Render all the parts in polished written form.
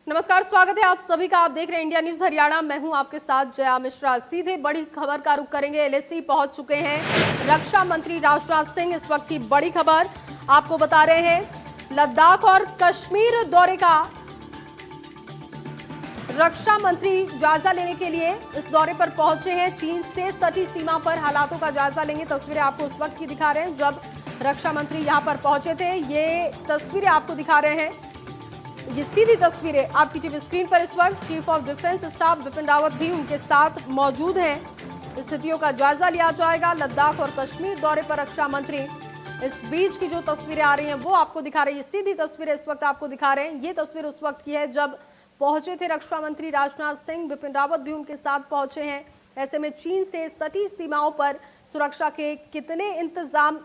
नमस्कार, स्वागत है आप सभी का। आप देख रहे हैं इंडिया न्यूज हरियाणा। मैं हूं आपके साथ जया मिश्रा। सीधे बड़ी खबर का रुख करेंगे। एलएसी पहुंच चुके हैं रक्षा मंत्री राजनाथ सिंह। इस वक्त की बड़ी खबर आपको बता रहे हैं। लद्दाख और कश्मीर दौरे का रक्षा मंत्री जायजा लेने के लिए इस दौरे पर पहुंचे हैं। चीन से सटी सीमा पर हालातों का जायजा लेंगे। तस्वीरें आपको उस वक्त की दिखा रहे हैं जब रक्षा मंत्री यहां पर पहुंचे थे। ये तस्वीरें आपको दिखा रहे हैं। ये सीधी तस्वीरें आपकी टीवी स्क्रीन पर इस वक्त chief of defence staff Bipin Rawat भी उनके साथ मौजूद हैं। स्थितियों का जायजा लिया जाएगा। लद्दाख और कश्मीर दौरे पर रक्षा मंत्री। इस बीच की जो तस्वीरें आ रही हैं वो आपको दिखा रही है। सीधी तस्वीरें इस वक्त आपको दिखा रहे हैं। ये तस्वीर उस वक्त की है जब पहुंचे थे रक्षा मंत्री राजनाथ सिंह। बिपिन रावत भी उनके साथ पहुंचे हैं। ऐसे में चीन से सटी सीमाओं पर सुरक्षा के कितने इंतजाम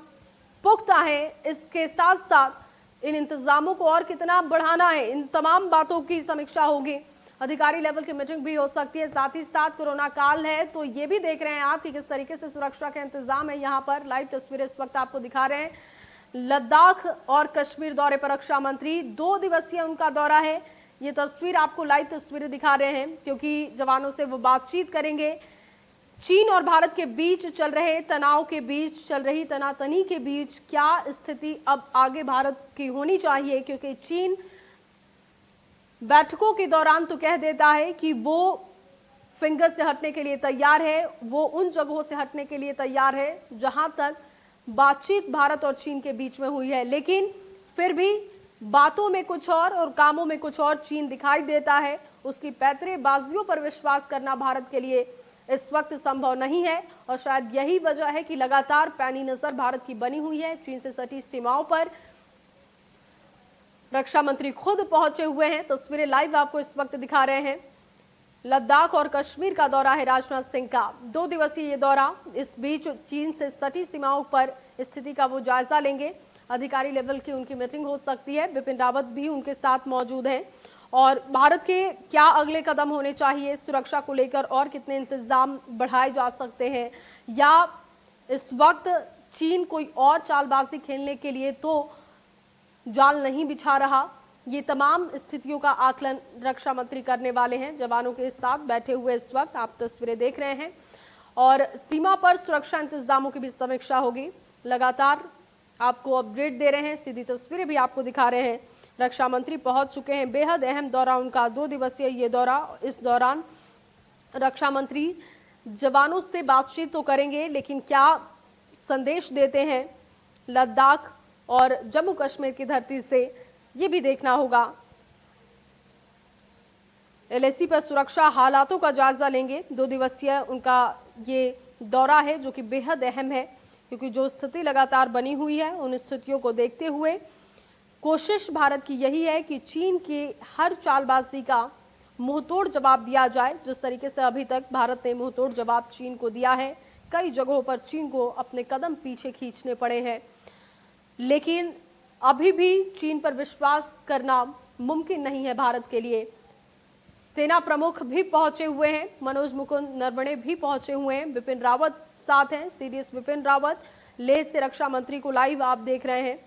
पुख्ता हैं, इसके साथ साथ इन इंतजामों को और कितना बढ़ाना है, इन तमाम बातों की समीक्षा होगी। अधिकारी लेवल की मीटिंग भी हो सकती है। साथ ही साथ कोरोना काल है तो ये भी देख रहे हैं आप कि किस तरीके से सुरक्षा के इंतजाम है। यहाँ पर लाइव तस्वीरें इस वक्त आपको दिखा रहे हैं। लद्दाख और कश्मीर दौरे पर रक्षा मंत्री, 2 दिवसीय उनका दौरा है। ये तस्वीर आपको लाइव तस्वीरें दिखा रहे हैं क्योंकि जवानों से वो बातचीत करेंगे। चीन और भारत के बीच चल रहे तनाव के बीच, चल रही तनातनी के बीच क्या स्थिति अब आगे भारत की होनी चाहिए, क्योंकि चीन बैठकों के दौरान तो कह देता है कि वो फिंगर से हटने के लिए तैयार है, वो उन जगहों से हटने के लिए तैयार है जहां तक बातचीत भारत और चीन के बीच में हुई है। लेकिन फिर भी बातों में कुछ और कामों में कुछ और चीन दिखाई देता है। उसकी पैंतरेबाजियों पर विश्वास करना भारत के लिए इस वक्त संभव नहीं है और शायद यही वजह है कि लगातार पैनी नजर भारत की बनी हुई है। चीन से सटी सीमाओं पर रक्षा मंत्री खुद पहुंचे हुए हैं। तस्वीरें लाइव आपको इस वक्त दिखा रहे हैं। लद्दाख और कश्मीर का दौरा है राजनाथ सिंह का, 2 दिवसीय ये दौरा। इस बीच चीन से सटी सीमाओं पर स्थिति का वो जायजा लेंगे। अधिकारी लेवल की उनकी मीटिंग हो सकती है। बिपिन रावत भी उनके साथ मौजूद हैं और भारत के क्या अगले कदम होने चाहिए, सुरक्षा को लेकर और कितने इंतजाम बढ़ाए जा सकते हैं, या इस वक्त चीन कोई और चालबाजी खेलने के लिए तो जाल नहीं बिछा रहा। ये तमाम स्थितियों का आकलन रक्षा मंत्री करने वाले हैं। जवानों के साथ बैठे हुए इस वक्त आप तस्वीरें देख रहे हैं और सीमा पर सुरक्षा इंतजामों की भी समीक्षा होगी। लगातार आपको अपडेट दे रहे हैं। सीधी तस्वीरें भी आपको दिखा रहे हैं। रक्षा मंत्री पहुंच चुके हैं। बेहद अहम दौरा उनका, 2 दिवसीय ये दौरा। इस दौरान रक्षा मंत्री जवानों से बातचीत तो करेंगे, लेकिन क्या संदेश देते हैं लद्दाख और जम्मू कश्मीर की धरती से, ये भी देखना होगा। एलएसी पर सुरक्षा हालातों का जायजा लेंगे। 2 दिवसीय उनका ये दौरा है जो कि बेहद अहम है क्योंकि जो स्थिति लगातार बनी हुई है उन स्थितियों को देखते हुए कोशिश भारत की यही है कि चीन की हर चालबाजी का मुंहतोड़ जवाब दिया जाए। जिस तरीके से अभी तक भारत ने मुंहतोड़ जवाब चीन को दिया है, कई जगहों पर चीन को अपने कदम पीछे खींचने पड़े हैं, लेकिन अभी भी चीन पर विश्वास करना मुमकिन नहीं है भारत के लिए। सेना प्रमुख भी पहुंचे हुए हैं। मनोज मुकुंद नरवणे भी पहुंचे हुए हैं। बिपिन रावत साथ हैं, सीडीएस बिपिन रावत। लेह से रक्षा मंत्री को लाइव आप देख रहे हैं।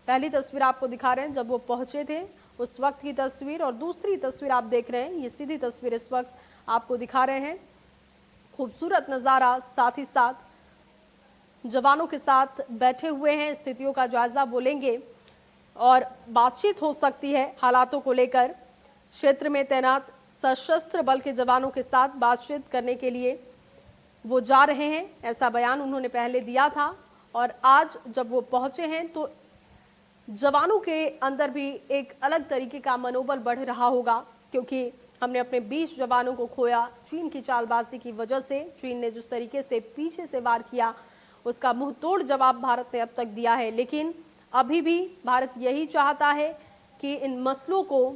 पहली तस्वीर आपको दिखा रहे हैं जब वो पहुंचे थे उस वक्त की तस्वीर, और दूसरी तस्वीर आप देख रहे हैं, ये सीधी तस्वीर इस वक्त आपको दिखा रहे हैं। खूबसूरत नज़ारा, साथ ही साथ जवानों के साथ बैठे हुए हैं। स्थितियों का जायजा वो लेंगे और बातचीत हो सकती है हालातों को लेकर। क्षेत्र में तैनात सशस्त्र बल के जवानों के साथ बातचीत करने के लिए वो जा रहे हैं, ऐसा बयान उन्होंने पहले दिया था। और आज जब वो पहुंचे हैं तो जवानों के अंदर भी एक अलग तरीके का मनोबल बढ़ रहा होगा क्योंकि हमने अपने 20 जवानों को खोया चीन की चालबाजी की वजह से। चीन ने जिस तरीके से पीछे से वार किया उसका मुंहतोड़ जवाब भारत ने अब तक दिया है। लेकिन अभी भी भारत यही चाहता है कि इन मसलों को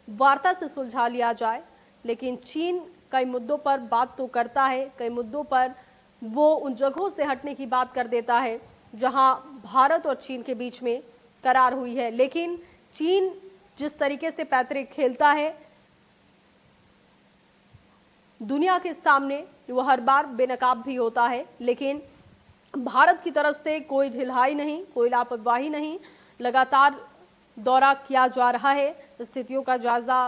वार्ता से सुलझा लिया जाए, लेकिन चीन कई मुद्दों पर बात तो करता है, कई मुद्दों पर वो उन जगहों से हटने की बात कर देता है जहां भारत और चीन के बीच में करार हुई है। लेकिन चीन जिस तरीके से पैतरे खेलता है दुनिया के सामने, वो हर बार बेनकाब भी होता है, लेकिन भारत की तरफ से कोई ढिलाई नहीं, कोई लापरवाही नहीं। लगातार दौरा किया जा रहा है, स्थितियों का जायजा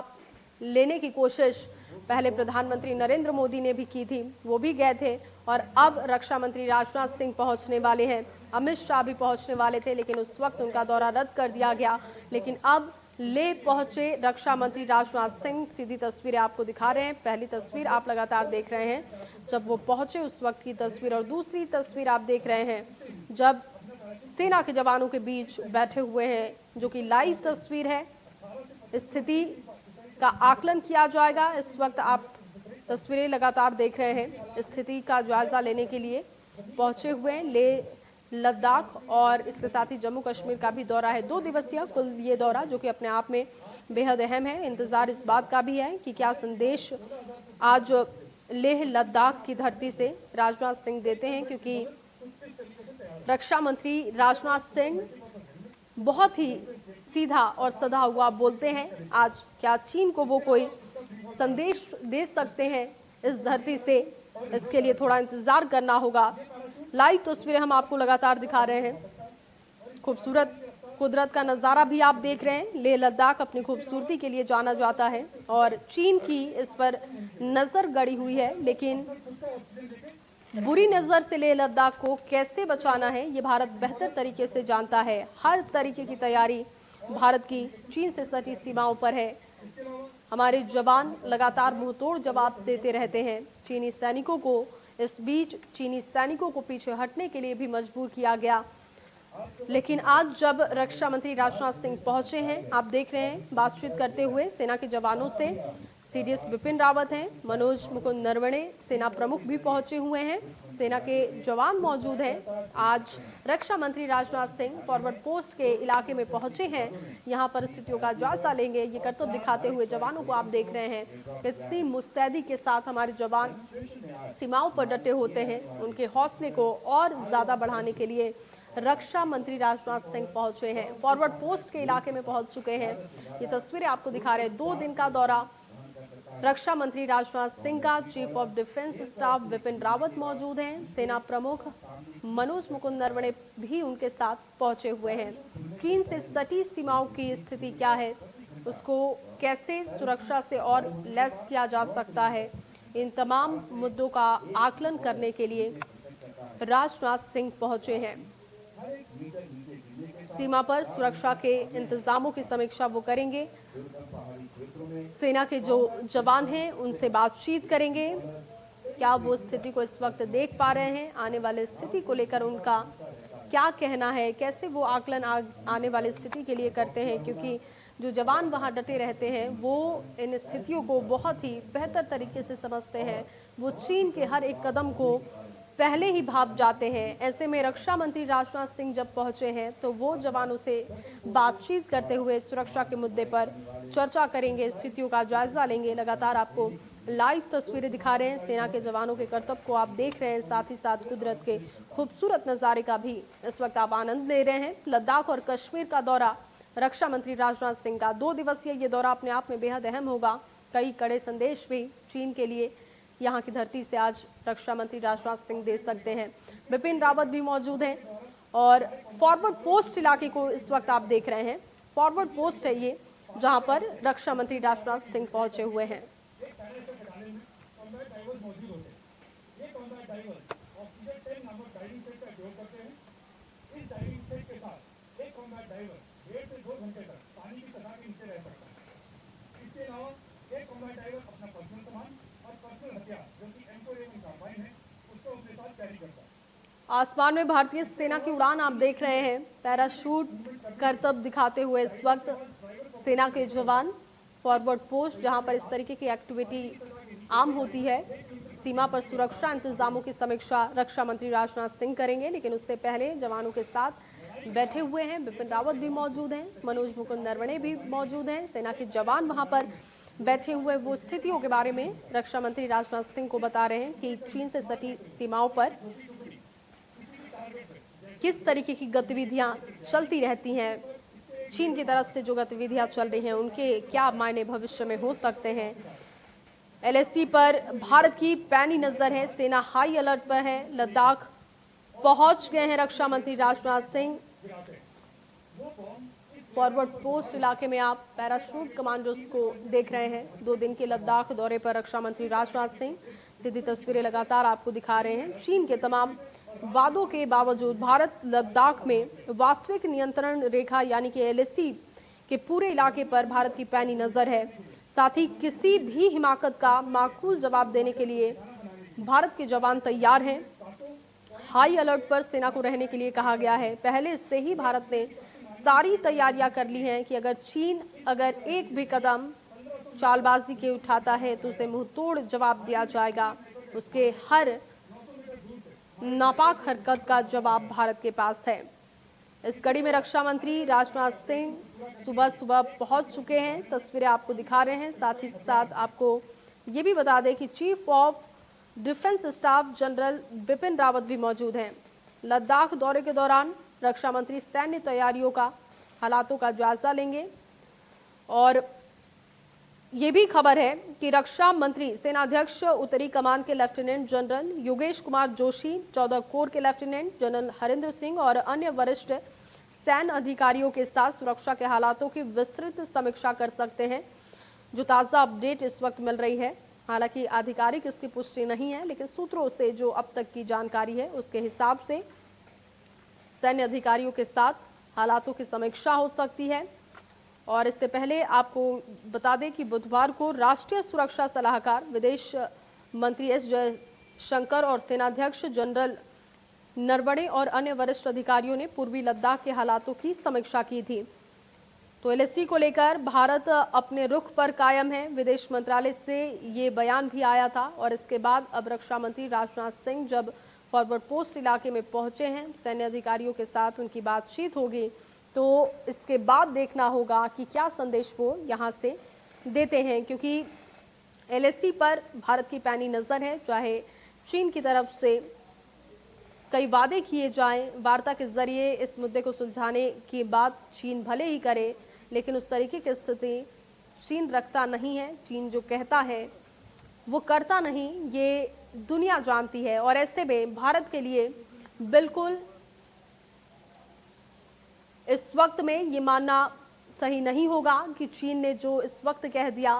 लेने की कोशिश पहले प्रधानमंत्री नरेंद्र मोदी ने भी की थी, वो भी गए थे और अब रक्षा मंत्री राजनाथ सिंह पहुंचने वाले हैं। अमित शाह भी पहुंचने वाले थे लेकिन उस वक्त उनका दौरा रद्द कर दिया गया। लेकिन अब ले पहुंचे रक्षा मंत्री राजनाथ सिंह। सीधी तस्वीरें आपको दिखा रहे हैं। पहली तस्वीर आप लगातार देख रहे हैं जब वो पहुंचे उस वक्त की तस्वीर, और दूसरी तस्वीर आप देख रहे हैं जब सेना के जवानों के बीच बैठे हुए हैं, जो कि लाइव तस्वीर है। स्थिति का आकलन किया जाएगा। इस वक्त आप तस्वीरें लगातार देख रहे हैं। स्थिति का जायजा लेने के लिए पहुंचे हुए हैं ले लद्दाख, और इसके साथ ही जम्मू कश्मीर का भी दौरा है, 2 दिवसीय कुल ये दौरा, जो कि अपने आप में बेहद अहम है। इंतजार इस बात का भी है कि क्या संदेश आज लेह लद्दाख की धरती से राजनाथ सिंह देते हैं, क्योंकि रक्षा मंत्री राजनाथ सिंह बहुत ही सीधा और सधा हुआ बोलते हैं। आज क्या चीन को वो कोई संदेश दे सकते हैं इस धरती से, इसके लिए थोड़ा इंतजार करना होगा। लाइव तस्वीरें हम आपको लगातार दिखा रहे हैं। खूबसूरत कुदरत का नज़ारा भी आप देख रहे हैं। लेह लद्दाख अपनी खूबसूरती के लिए जाना जाता है और चीन की इस पर नज़र गड़ी हुई है, लेकिन बुरी नज़र से लेह लद्दाख को कैसे बचाना है ये भारत बेहतर तरीके से जानता है। हर तरीके की तैयारी भारत की चीन से सटी सीमाओं पर है। हमारे जवान लगातार मुंहतोड़ जवाब देते रहते हैं चीनी सैनिकों को। इस बीच चीनी सैनिकों को पीछे हटने के लिए भी मजबूर किया गया। लेकिन आज जब रक्षा मंत्री राजनाथ सिंह पहुंचे हैं, आप देख रहे हैं बातचीत करते हुए सेना के जवानों से। सीडीएस बिपिन रावत हैं, मनोज मुकुंद नरवणे सेना प्रमुख भी पहुंचे हुए हैं, सेना के जवान मौजूद हैं। आज रक्षा मंत्री राजनाथ सिंह फॉरवर्ड पोस्ट के इलाके में पहुंचे हैं, यहां परिस्थितियों का जायजा लेंगे। ये कर्तव्य दिखाते हुए जवानों को आप देख रहे हैं, कितनी मुस्तैदी के साथ हमारे जवान सीमाओं पर डटे होते हैं। उनके हौसले को और ज्यादा बढ़ाने के लिए रक्षा मंत्री राजनाथ सिंह पहुंचे हैं, फॉरवर्ड पोस्ट के इलाके में पहुंच चुके हैं। ये तस्वीरें आपको दिखा रहे हैं। 2 दिन का दौरा रक्षा मंत्री राजनाथ सिंह का। Chief of defence staff Bipin Rawat मौजूद हैं, सेना प्रमुख मनोज मुकुंद नरवणे भी उनके साथ पहुंचे हुए हैं। चीन से सटी सीमाओं की स्थिति क्या है, उसको कैसे सुरक्षा से और लैस किया जा सकता है, इन तमाम मुद्दों का आकलन करने के लिए राजनाथ सिंह पहुंचे हैं। सीमा पर सुरक्षा के इंतजामों की समीक्षा वो करेंगे। सेना के जो जवान हैं उनसे बातचीत करेंगे। क्या वो स्थिति को इस वक्त देख पा रहे हैं, आने वाले स्थिति को लेकर उनका क्या कहना है, कैसे वो आकलन आने वाली स्थिति के लिए करते हैं, क्योंकि जो जवान वहां डटे रहते हैं वो इन स्थितियों को बहुत ही बेहतर तरीके से समझते हैं। वो चीन के हर एक कदम को पहले ही भाप जाते हैं। ऐसे में रक्षा मंत्री राजनाथ सिंह जब पहुंचे हैं तो वो जवानों से बातचीत करते हुए सुरक्षा के मुद्दे पर चर्चा करेंगे, स्थितियों का जायजा लेंगे। लगातार आपको लाइव तस्वीरें दिखा रहे हैं, सेना के जवानों के कर्तव्य को आप देख रहे हैं, साथ ही साथ कुदरत के खूबसूरत नज़ारे का भी इस वक्त आप आनंद ले रहे हैं। लद्दाख और कश्मीर का दौरा रक्षा मंत्री राजनाथ सिंह का 2 दिवसीय ये दौरा अपने आप में बेहद अहम होगा। कई कड़े संदेश भी चीन के लिए यहाँ की धरती से आज रक्षा मंत्री राजनाथ सिंह दे सकते हैं। बिपिन रावत भी मौजूद हैं और फॉरवर्ड पोस्ट इलाके को इस वक्त आप देख रहे हैं। फॉरवर्ड पोस्ट है ये, जहां पर रक्षा मंत्री राजनाथ सिंह पहुंचे हुए हैं। आसमान में भारतीय सेना की उड़ान आप देख रहे हैं। पैराशूट करतब दिखाते हुए इस वक्त सेना के जवान फॉरवर्ड पोस्ट, जहां पर इस तरीके की एक्टिविटी आम होती है। सीमा पर सुरक्षा इंतजामों की समीक्षा रक्षा मंत्री राजनाथ सिंह करेंगे, लेकिन उससे पहले जवानों के साथ बैठे हुए हैं बिपिन रावत भी मौजूद हैं, मनोज मुकुंद नरवणे भी मौजूद हैं। सेना के जवान वहां पर बैठे हुए वो स्थितियों के बारे में रक्षा मंत्री राजनाथ सिंह को बता रहे हैं कि चीन से सटी सीमाओं पर किस तरीके की गतिविधियां चलती रहती हैं, चीन की तरफ से जो गतिविधियां चल रही हैं उनके क्या मायने भविष्य में हो सकते हैं। एलएसी पर भारत की पैनी नजर है, सेना हाई अलर्ट पर है। लद्दाख पहुंच गए हैं रक्षा मंत्री राजनाथ सिंह। फॉरवर्ड पोस्ट इलाके में आप पैराशूट कमांडोज को देख रहे हैं। 2 दिन के लद्दाख दौरे पर रक्षा मंत्री राजनाथ सिंह सीधी तस्वीरें लगातार आपको दिखा रहे हैं। चीन के तमाम वादों के बावजूद भारत लद्दाख में वास्तविक नियंत्रण रेखा यानी कि LAC के पूरे इलाके पर भारत की पैनी नजर है। साथ ही किसी भी हिमाकत का माकूल जवाब देने के लिए भारत के जवान तैयार हैं। हाई अलर्ट पर सेना को रहने के लिए कहा गया है। पहले से ही भारत ने सारी तैयारियां कर ली हैं कि अगर चीन एक भी कदम चालबाजी के उठाता है तो उसे मुंह तोड़ जवाब दिया जाएगा। उसके हर नापाक हरकत का जवाब भारत के पास है। इस कड़ी में रक्षा मंत्री राजनाथ सिंह सुबह पहुंच चुके हैं। तस्वीरें आपको दिखा रहे हैं। साथ ही साथ आपको ये भी बता दें कि chief of defence staff general Bipin Rawat भी मौजूद हैं। लद्दाख दौरे के दौरान रक्षा मंत्री सैन्य तैयारियों का हालातों का जायजा लेंगे। और ये भी खबर है कि रक्षा मंत्री सेनाध्यक्ष उत्तरी कमान के lieutenant general Yogesh Kumar Joshi, 14 core के लेफ्टिनेंट जनरल हरिंदर सिंह और अन्य वरिष्ठ सैन्य अधिकारियों के साथ सुरक्षा के हालातों की विस्तृत समीक्षा कर सकते हैं। जो ताज़ा अपडेट इस वक्त मिल रही है, हालांकि आधिकारिक इसकी पुष्टि नहीं है, लेकिन सूत्रों से जो अब तक की जानकारी है उसके हिसाब से सैन्य अधिकारियों के साथ हालातों की समीक्षा हो सकती है। और इससे पहले आपको बता दें कि बुधवार को राष्ट्रीय सुरक्षा सलाहकार विदेश मंत्री S जयशंकर और सेनाध्यक्ष जनरल नरवणे और अन्य वरिष्ठ अधिकारियों ने पूर्वी लद्दाख के हालातों की समीक्षा की थी। तो LAC को लेकर भारत अपने रुख पर कायम है। विदेश मंत्रालय से ये बयान भी आया था। और इसके बाद अब रक्षा मंत्री राजनाथ सिंह जब फॉरवर्ड पोस्ट इलाके में पहुंचे हैं, सैन्य अधिकारियों के साथ उनकी बातचीत होगी, तो इसके बाद देखना होगा कि क्या संदेश वो यहाँ से देते हैं, क्योंकि LAC पर भारत की पैनी नज़र है। चाहे चीन की तरफ से कई वादे किए जाएं, वार्ता के जरिए इस मुद्दे को सुलझाने की बात चीन भले ही करे, लेकिन उस तरीके की स्थिति चीन रखता नहीं है। चीन जो कहता है वो करता नहीं, ये दुनिया जानती है। और ऐसे में भारत के लिए बिल्कुल इस वक्त में ये मानना सही नहीं होगा कि चीन ने जो इस वक्त कह दिया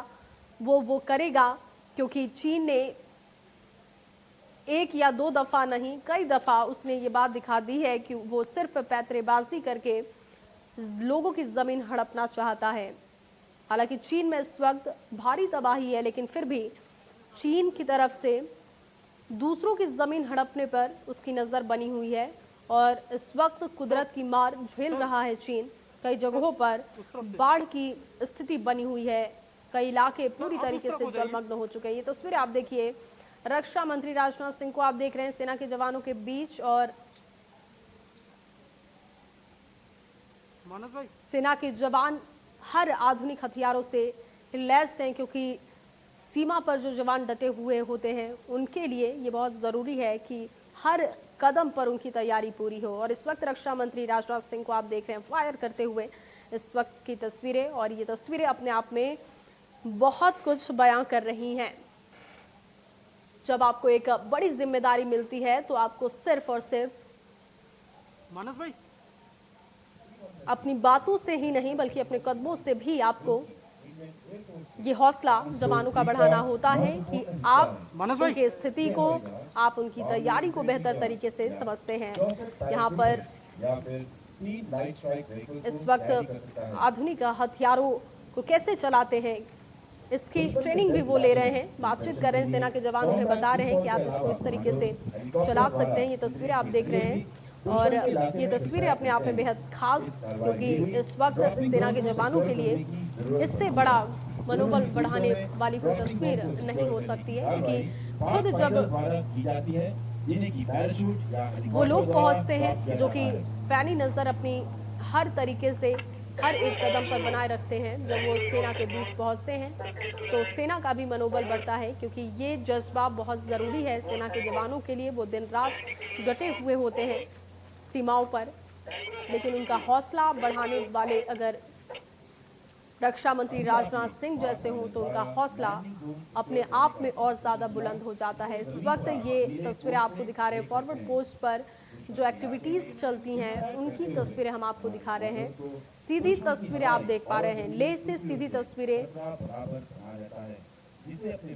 वो करेगा, क्योंकि चीन ने 1 या 2 दफ़ा नहीं, कई दफ़ा उसने ये बात दिखा दी है कि वो सिर्फ पैंतरेबाजी करके लोगों की ज़मीन हड़पना चाहता है। हालांकि चीन में इस वक्त भारी तबाही है, लेकिन फिर भी चीन की तरफ से दूसरों की ज़मीन हड़पने पर उसकी नज़र बनी हुई है। और इस वक्त कुदरत की मार झेल रहा है चीन। कई जगहों पर बाढ़ की स्थिति बनी हुई है, कई इलाके पूरी तरीके से जलमग्न हो चुके हैं। ये तस्वीरें आप देखिए, रक्षा मंत्री राजनाथ सिंह को आप देख रहे हैं सेना के जवानों के बीच, और सेना के जवान हर आधुनिक हथियारों से लैस हैं, क्योंकि सीमा पर जो जवान डटे हुए होते हैं उनके लिए ये बहुत ज़रूरी है कि हर कदम पर उनकी तैयारी पूरी हो। और इस वक्त रक्षा मंत्री राजनाथ सिंह को आप देख रहे हैं फायर करते हुए इस वक्त की तस्वीरें, और ये तस्वीरें अपने आप में बहुत कुछ बयां कर रही हैं। जब आपको एक बड़ी जिम्मेदारी मिलती है तो आपको सिर्फ और सिर्फ मानस भाई अपनी बातों से ही नहीं बल्कि अपने कदमों से भी आपको ये हौसला जवानों का बढ़ाना होता है कि आप उनकी स्थिति को, आप उनकी तैयारी को बेहतर तरीके से समझते हैं। यहाँ पर इस वक्त आधुनिक हथियारों को कैसे चलाते हैं इसकी ट्रेनिंग भी वो ले रहे हैं, बातचीत कर रहे हैं सेना के जवान, उन्हें बता रहे हैं कि आप इसको इस तरीके से चला सकते हैं। ये तस्वीरें आप देख रहे हैं, और ये तस्वीरें अपने आप में बेहद खास, क्योंकि इस वक्त सेना के जवानों के लिए इससे बड़ा मनोबल बढ़ाने वाली कोई तस्वीर नहीं हो सकती है। क्योंकि खुद जब वो लोग पहुंचते हैं जो कि पैनी नज़र अपनी हर तरीके से हर एक कदम पर बनाए रखते हैं, जब वो सेना के बीच पहुंचते हैं तो सेना का भी मनोबल बढ़ता है, क्योंकि ये जज्बा बहुत ज़रूरी है सेना के जवानों के लिए। वो दिन रात डटे हुए होते हैं सीमाओं पर, लेकिन उनका हौसला बढ़ाने वाले अगर रक्षा मंत्री राजनाथ सिंह जैसे हों तो उनका हौसला अपने आप में और ज़्यादा बुलंद हो जाता है। इस वक्त ये तस्वीरें आपको दिखा रहे हैं फॉरवर्ड पोस्ट पर जो एक्टिविटीज़ चलती हैं उनकी तस्वीरें हम आपको दिखा रहे हैं। सीधी तस्वीरें आप देख पा रहे हैं, लेह से सीधी तस्वीरें।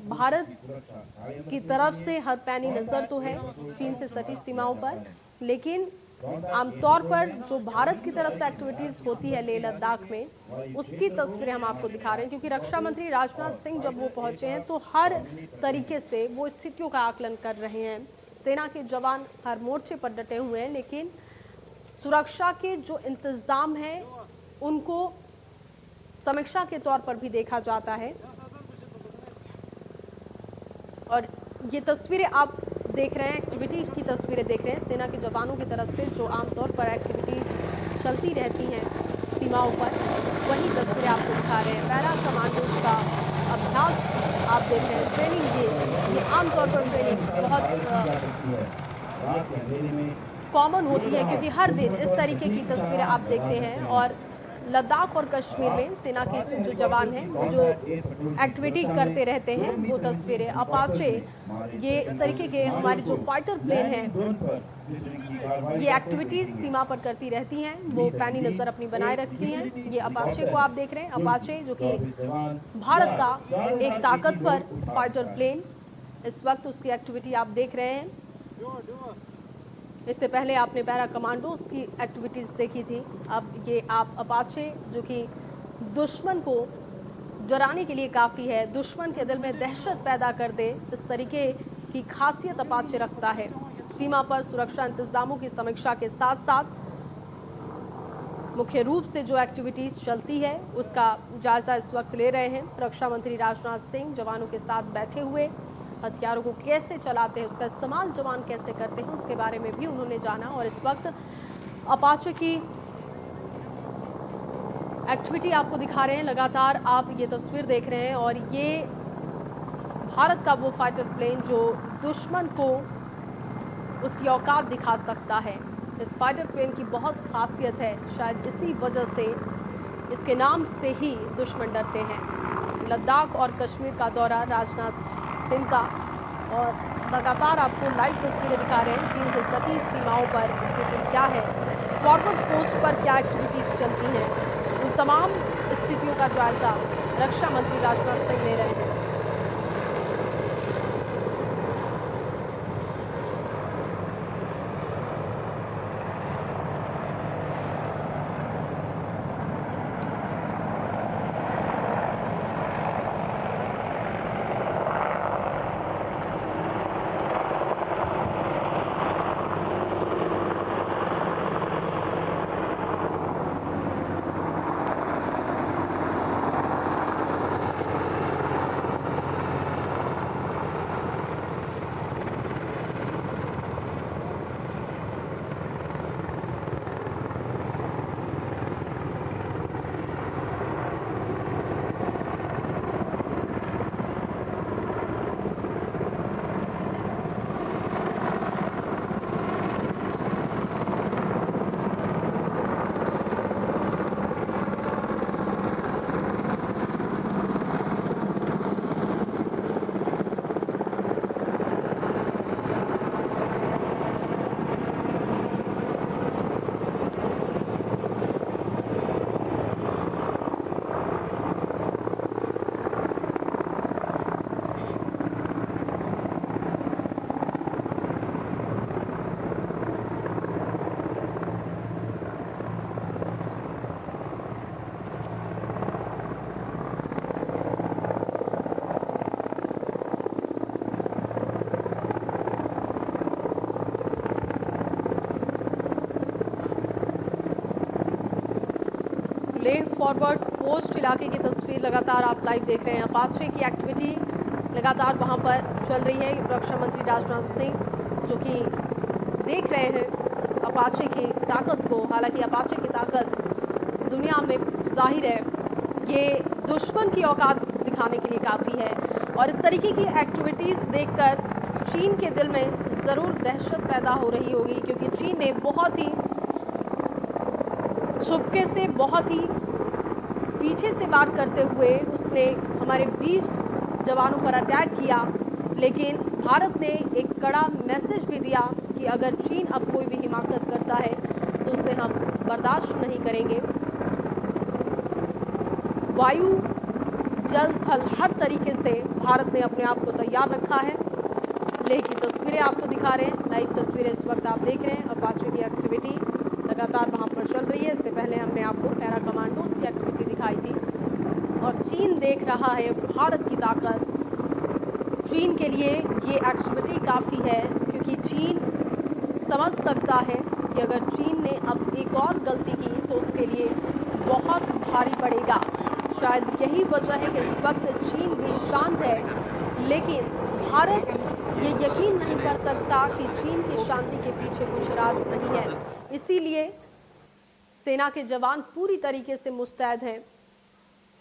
भारत की तरफ से हर पैनी नज़र तो है चीन से सटी सीमाओं पर, लेकिन आमतौर पर जो भारत की तरफ से एक्टिविटीज़ होती है लेह लद्दाख में, उसकी तस्वीरें हम आपको दिखा रहे हैं। क्योंकि रक्षा मंत्री राजनाथ सिंह जब वो पहुंचे हैं तो हर तरीके से वो स्थितियों का आकलन कर रहे हैं। सेना के जवान हर मोर्चे पर डटे हुए हैं, लेकिन सुरक्षा के जो इंतज़ाम हैं उनको समीक्षा के तौर पर भी देखा जाता है। और ये तस्वीरें आप देख रहे हैं, एक्टिविटी की तस्वीरें देख रहे हैं सेना के जवानों की तरफ से जो आमतौर पर एक्टिविटीज़ चलती रहती हैं सीमाओं पर, वही तस्वीरें आपको दिखा रहे हैं। पैरा कमांडोज का अभ्यास आप देख रहे हैं, ट्रेनिंग ये आमतौर पर ट्रेनिंग बहुत कॉमन होती है, क्योंकि हर दिन इस तरीके की तस्वीरें आप देखते हैं। और लद्दाख और कश्मीर में सेना के जो जवान हैं वो जो एक्टिविटी करते रहते हैं वो तस्वीरें। अपाचे ये इस तरीके के हमारे जो फाइटर प्लेन हैं ये एक्टिविटीज़ सीमा पर करती रहती हैं, वो पैनी नज़र अपनी बनाए रखती हैं। ये अपाचे को आप देख रहे हैं, अपाचे जो कि भारत का एक ताकतवर फाइटर प्लेन, इस वक्त उसकी एक्टिविटी आप देख रहे हैं। इससे पहले आपने पैरा कमांडोज की एक्टिविटीज़ देखी थी, अब ये आप अपाचे जो कि दुश्मन को डराने के लिए काफ़ी है, दुश्मन के दिल में दहशत पैदा कर दे, इस तरीके की खासियत अपाचे रखता है। सीमा पर सुरक्षा इंतजामों की समीक्षा के साथ साथ मुख्य रूप से जो एक्टिविटीज़ चलती है उसका जायज़ा इस वक्त ले रहे हैं। रक्षा मंत्री राजनाथ सिंह जवानों के साथ बैठे हुए हथियारों को कैसे चलाते हैं, उसका इस्तेमाल जवान कैसे करते हैं, उसके बारे में भी उन्होंने जाना। और इस वक्त अपाचे की एक्टिविटी आपको दिखा रहे हैं, लगातार आप ये तस्वीर देख रहे हैं। और ये भारत का वो फाइटर प्लेन जो दुश्मन को उसकी औकात दिखा सकता है। इस फाइटर प्लेन की बहुत खासियत है, शायद इसी वजह से इसके नाम से ही दुश्मन डरते हैं। लद्दाख और कश्मीर का दौरा राजनाथ सिंह का, और लगातार आपको लाइव तस्वीरें दिखा रहे हैं चीन से सटी सीमाओं पर स्थिति क्या है, फॉरवर्ड पोस्ट पर क्या एक्टिविटीज़ चलती हैं, उन तमाम स्थितियों का जायजा रक्षा मंत्री राजनाथ सिंह ले रहे हैं। लेह फॉरवर्ड पोस्ट इलाके की तस्वीर लगातार आप लाइव देख रहे हैं। अपाचे की एक्टिविटी लगातार वहां पर चल रही है। रक्षा मंत्री राजनाथ सिंह जो कि देख रहे हैं अपाचे की ताकत को। हालांकि अपाचे की ताकत दुनिया में जाहिर है ये दुश्मन की औकात दिखाने के लिए काफ़ी है, और इस तरीके की एक्टिविटीज़ देखकर चीन के दिल में ज़रूर दहशत पैदा हो रही होगी, क्योंकि चीन ने बहुत ही छुपके से, बहुत ही पीछे से वार करते हुए उसने हमारे 20 जवानों पर अटैक किया। लेकिन भारत ने एक कड़ा मैसेज भी दिया कि अगर चीन अब कोई भी हिमाकत करता है तो उसे हम बर्दाश्त नहीं करेंगे। वायु, जल, थल हर तरीके से भारत ने अपने आप को तैयार रखा है। लेह की तस्वीरें आपको दिखा रहे हैं, लाइव तस्वीरें इस वक्त आप देख रहे हैं। अपाचे की एक्टिविटी लगातार वहां पर चल रही है। इससे पहले हमने आपको पैरा कमांडोज की एक्टिविटी दिखाई थी और चीन देख रहा है भारत की ताकत। चीन के लिए ये एक्टिविटी काफ़ी है क्योंकि चीन समझ सकता है कि अगर चीन ने अब एक और गलती की तो उसके लिए बहुत भारी पड़ेगा। शायद यही वजह है कि इस वक्त चीन भी शांत है, लेकिन भारत ये यकीन नहीं कर सकता कि चीन की शांति के पीछे कुछ राज नहीं है। इसीलिए सेना के जवान पूरी तरीके से मुस्तैद हैं।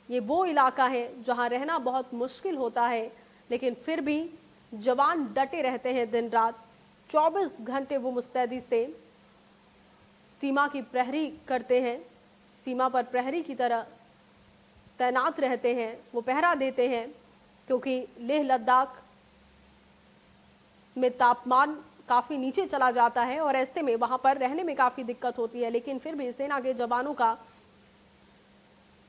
ये वो इलाका है जहां रहना बहुत मुश्किल होता है, लेकिन फिर भी जवान डटे रहते हैं दिन रात। 24 घंटे वो मुस्तैदी से सीमा की प्रहरी करते हैं, सीमा पर प्रहरी की तरह तैनात रहते हैं, वो पहरा देते हैं क्योंकि लेह लद्दाख में तापमान काफ़ी नीचे चला जाता है और ऐसे में वहाँ पर रहने में काफ़ी दिक्कत होती है। लेकिन फिर भी सेना के जवानों का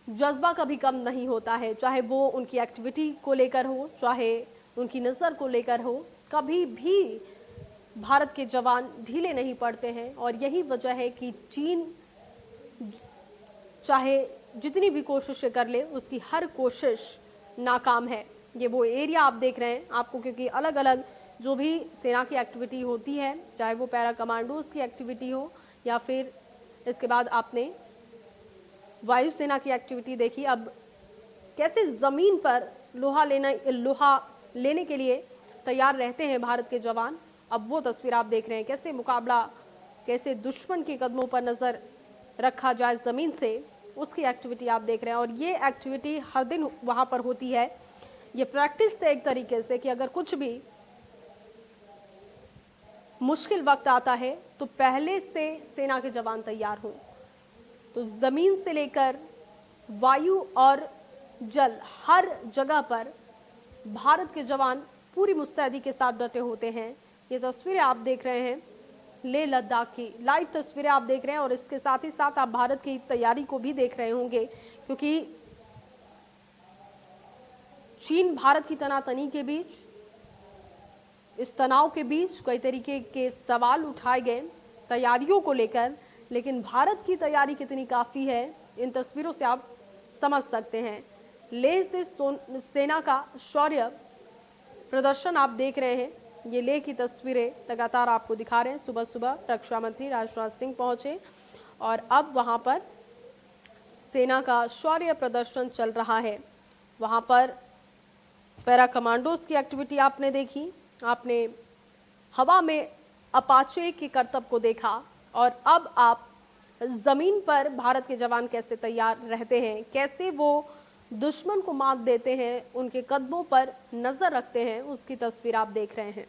जज्बा कभी कम नहीं होता है, चाहे वो उनकी एक्टिविटी को लेकर हो, चाहे उनकी नज़र को लेकर हो। कभी भी भारत के जवान ढीले नहीं पड़ते हैं और यही वजह है कि चीन चाहे जितनी भी कोशिशें कर ले, उसकी हर कोशिश नाकाम है। ये वो एरिया आप देख रहे हैं आपको, क्योंकि अलग अलग जो भी सेना की एक्टिविटी होती है, चाहे वो पैरा कमांडोज की एक्टिविटी हो या फिर इसके बाद आपने वायुसेना की एक्टिविटी देखी। अब कैसे ज़मीन पर लोहा लेने के लिए तैयार रहते हैं भारत के जवान। अब वो तस्वीर आप देख रहे हैं, कैसे मुकाबला, कैसे दुश्मन के कदमों पर नज़र रखा जाए ज़मीन से, उसकी एक्टिविटी आप देख रहे हैं। और ये एक्टिविटी हर दिन वहाँ पर होती है। ये प्रैक्टिस से एक तरीके से कि अगर कुछ भी मुश्किल वक्त आता है तो पहले से सेना के जवान तैयार हों। तो ज़मीन से लेकर वायु और जल हर जगह पर भारत के जवान पूरी मुस्तैदी के साथ डटे होते हैं। ये तस्वीरें आप देख रहे हैं लेह लद्दाख की, लाइव तस्वीरें आप देख रहे हैं और इसके साथ ही साथ आप भारत की तैयारी को भी देख रहे होंगे, क्योंकि चीन भारत की तनातनी के बीच, इस तनाव के बीच कई तरीके के सवाल उठाए गए तैयारियों को लेकर, लेकिन भारत की तैयारी कितनी काफ़ी है इन तस्वीरों से आप समझ सकते हैं। लेह से सेना का शौर्य प्रदर्शन आप देख रहे हैं। ये लेह की तस्वीरें लगातार आपको दिखा रहे हैं। सुबह सुबह रक्षा मंत्री राजनाथ सिंह पहुंचे और अब वहां पर सेना का शौर्य प्रदर्शन चल रहा है। वहां पर पैरा कमांडोज की एक्टिविटी आपने देखी, आपने हवा में अपाचे के करतब को देखा और अब आप ज़मीन पर भारत के जवान कैसे तैयार रहते हैं, कैसे वो दुश्मन को मात देते हैं, उनके कदमों पर नज़र रखते हैं, उसकी तस्वीर आप देख रहे हैं।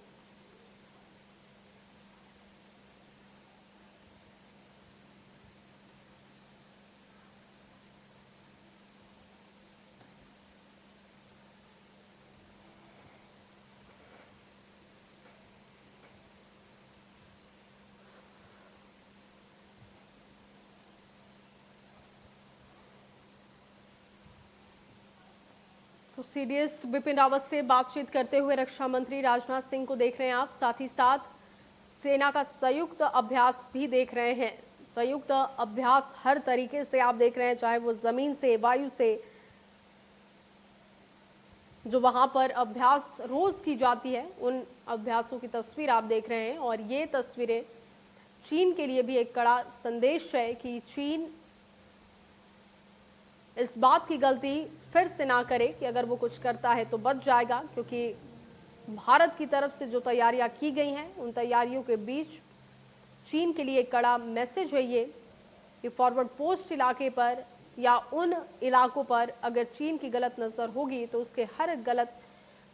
तो सीडीएस बिपिन रावत से बातचीत करते हुए रक्षा मंत्री राजनाथ सिंह को देख रहे हैं आप, साथ ही साथ सेना का संयुक्त अभ्यास भी देख रहे हैं। संयुक्त अभ्यास हर तरीके से आप देख रहे हैं, चाहे वो जमीन से, वायु से, जो वहां पर अभ्यास रोज की जाती है, उन अभ्यासों की तस्वीर आप देख रहे हैं। और ये तस्वीरें चीन के लिए भी एक कड़ा संदेश है कि चीन इस बात की गलती फिर से ना करे कि अगर वो कुछ करता है तो बच जाएगा, क्योंकि भारत की तरफ से जो तैयारियां की गई हैं, उन तैयारियों के बीच चीन के लिए एक कड़ा मैसेज है ये कि फॉरवर्ड पोस्ट इलाके पर या उन इलाकों पर अगर चीन की गलत नज़र होगी तो उसके हर गलत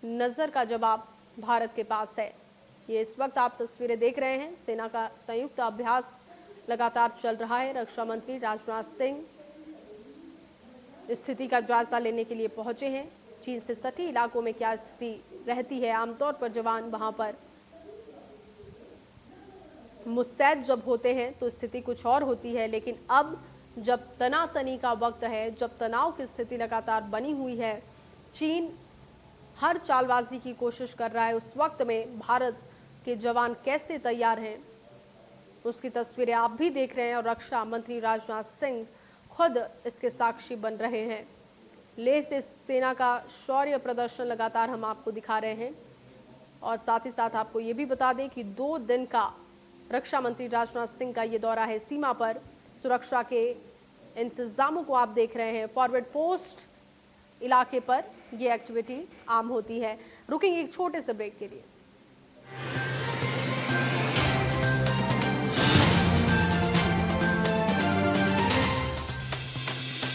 नज़र का जवाब भारत के पास है। ये इस वक्त आप तस्वीरें देख रहे हैं, सेना का संयुक्त अभ्यास लगातार चल रहा है। रक्षा मंत्री राजनाथ सिंह स्थिति का जायजा लेने के लिए पहुंचे हैं। चीन से सटी इलाकों में क्या स्थिति रहती है, आमतौर पर जवान वहां पर मुस्तैद जब होते हैं तो स्थिति कुछ और होती है, लेकिन अब जब तनातनी का वक्त है, जब तनाव की स्थिति लगातार बनी हुई है, चीन हर चालबाजी की कोशिश कर रहा है, उस वक्त में भारत के जवान कैसे तैयार हैं उसकी तस्वीरें आप भी देख रहे हैं और रक्षा मंत्री राजनाथ सिंह खुद इसके साक्षी बन रहे हैं। लेह से सेना का शौर्य प्रदर्शन लगातार हम आपको दिखा रहे हैं और साथ ही साथ आपको ये भी बता दें कि 2 दिन का रक्षा मंत्री राजनाथ सिंह का ये दौरा है। सीमा पर सुरक्षा के इंतजामों को आप देख रहे हैं। फॉरवर्ड पोस्ट इलाके पर ये एक्टिविटी आम होती है। रुकेंगे एक छोटे से ब्रेक के लिए।